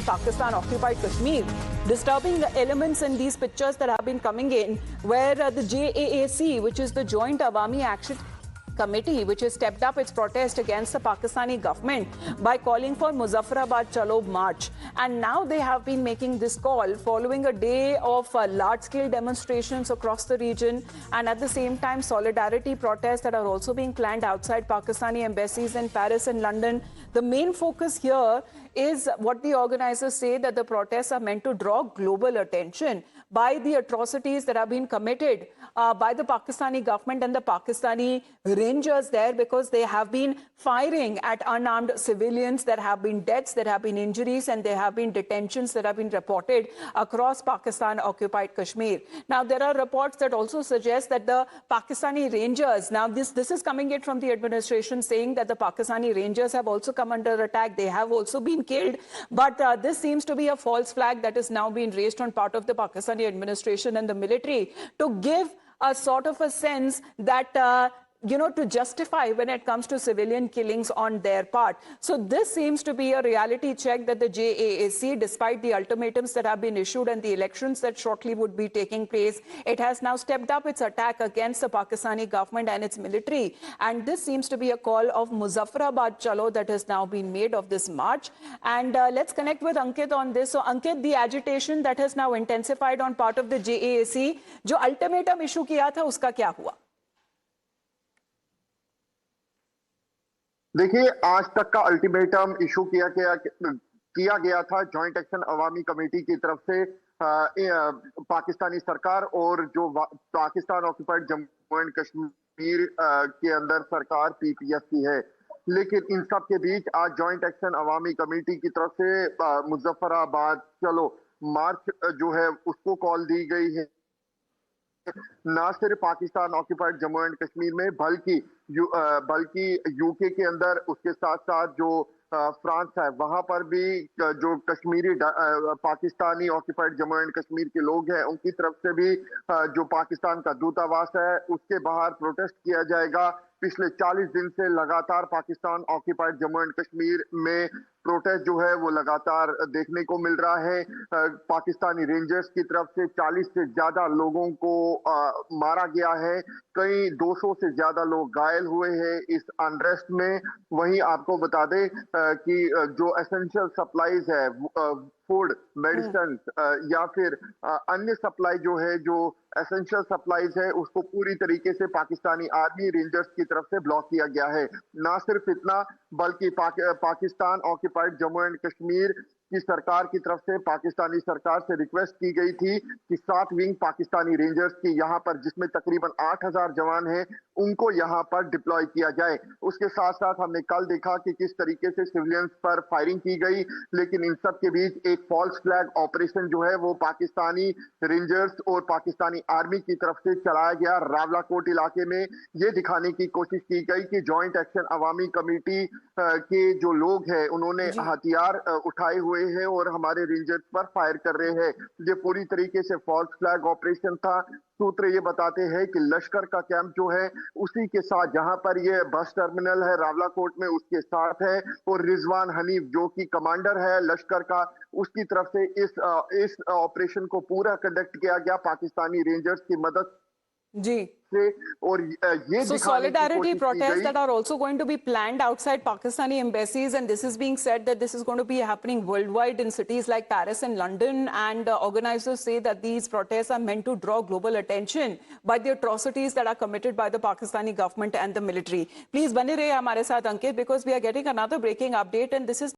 Pakistan-occupied Kashmir. Disturbing elements in these pictures that have been coming in, where the JAAC, which is the Joint Awami Action Committee, which has stepped up its protest against the Pakistani government by calling for Muzaffarabad Chalo March. And now they have been making this call following a day of large-scale demonstrations across the region, and at the same time solidarity protests that are also being planned outside Pakistani embassies in Paris and London. The main focus here is what the organizers say, that the protests are meant to draw global attention by the atrocities that have been committed by the Pakistani government and the Pakistani Rangers there, because they have been firing at unarmed civilians. There have been deaths, there have been injuries, and there have been detentions that have been reported across Pakistan-occupied Kashmir. Now, there are reports that also suggest that the Pakistani Rangers, now this is coming in from the administration saying that the Pakistani Rangers have also come under attack. They have also been killed. But this seems to be a false flag that is now being raised on part of the Pakistani administration and the military to give a sort of a sense that to justify when it comes to civilian killings on their part. So this seems to be a reality check that the JAAC, despite the ultimatums that have been issued and the elections that shortly would be taking place, it has now stepped up its attack against the Pakistani government and its military. And this seems to be a call of Muzaffarabad Chalo that has now been made of this march. And let's connect with Ankit on this. So Ankit, the agitation that has now intensified on part of the JAAC, जो ultimatum issue किया था, उसका क्या हुआ? देखिए, आज तक का अल्टीमेटम इशू किया गया था जॉइंट एक्शन अवामी कमेटी की तरफ से पाकिस्तानी सरकार और जो पाकिस्तान ऑक्युपाइड जम्मू एंड कश्मीर के अंदर सरकार पीपीएफ की है। लेकिन इन सब के बीच आज जॉइंट एक्शन अवामी कमेटी की तरफ से मुजफ्फराबाद चलो मार्च जो है उसको कॉल दी गई है। ना सिर्फ पाकिस्तान ऑक्युपाइड जम्मू एंड कश्मीर में बल्कि यूके के अंदर, उसके साथ साथ जो फ्रांस है वहां पर भी जो कश्मीरी पाकिस्तानी ऑक्युपाइड जम्मू एंड कश्मीर के लोग हैं उनकी तरफ से भी जो पाकिस्तान का दूतावास है उसके बाहर प्रोटेस्ट किया जाएगा। पिछले 40 दिन से लगातार पाकिस्तान ऑक्युपाइड जम्मू एंड कश्मीर में प्रोटेस्ट जो है वो लगातार देखने को मिल रहा है। पाकिस्तानी रेंजर्स की तरफ से 40 से ज्यादा लोगों को मारा गया है, कई 200 से ज्यादा लोग घायल हुए हैं इस अनरेस्ट में। वहीं आपको बता दें कि जो एसेंशियल सप्लाईज है, फूड, मेडिसिन या फिर अन्य सप्लाई जो है, जो एसेंशियल सप्लाईज है, उसको पूरी तरीके से पाकिस्तानी आर्मी रेंजर्स की तरफ से ब्लॉक किया गया है। ना सिर्फ इतना बल्कि पाकिस्तान ऑक्युपाइड जम्मू एंड कश्मीर की सरकार की तरफ से पाकिस्तानी सरकार से रिक्वेस्ट की गई थी कि 7 विंग पाकिस्तानी रेंजर्स की यहाँ पर, जिसमें तकरीबन 8000 जवान हैं, उनको यहाँ पर डिप्लॉय किया जाए। उसके साथ साथ हमने कल देखा कि किस तरीके से सिविलियंस पर फायरिंग की गई, लेकिन इन सब के बीच एक फॉल्स फ्लैग ऑपरेशन जो है वो पाकिस्तानी रेंजर्स और पाकिस्तानी आर्मी की तरफ से चलाया गया। रावलाकोट इलाके में ये दिखाने की कोशिश की गई कि जॉइंट एक्शन अवामी कमेटी के जो लोग हैं उन्होंने हथियार उठाए हुए हैं और हमारे रेंजर्स पर फायर कर रहे हैं। ये पूरी तरीके से फॉल्स फ्लैग ऑपरेशन था। सूत्र ये बताते हैं कि लश्कर का कैंप जो है उसी के साथ, जहां पर ये बस टर्मिनल है रावलाकोट में, उसके साथ है, और रिजवान हनीफ जो कि कमांडर है लश्कर का, उसकी तरफ से इस ऑपरेशन को पूरा कंडक्ट किया गया पाकिस्तानी रेंजर्स की मदद जी। और ये so solidarity protests that are also going to be planned outside Pakistani embassies, and this is being said that this is going to be happening worldwide in cities like Paris and London, and organizers say that these protests are meant to draw global attention by the atrocities that are committed by the Pakistani government and the military. Please bane rahiye hamare sath Ankit, because we are getting another breaking update, and this is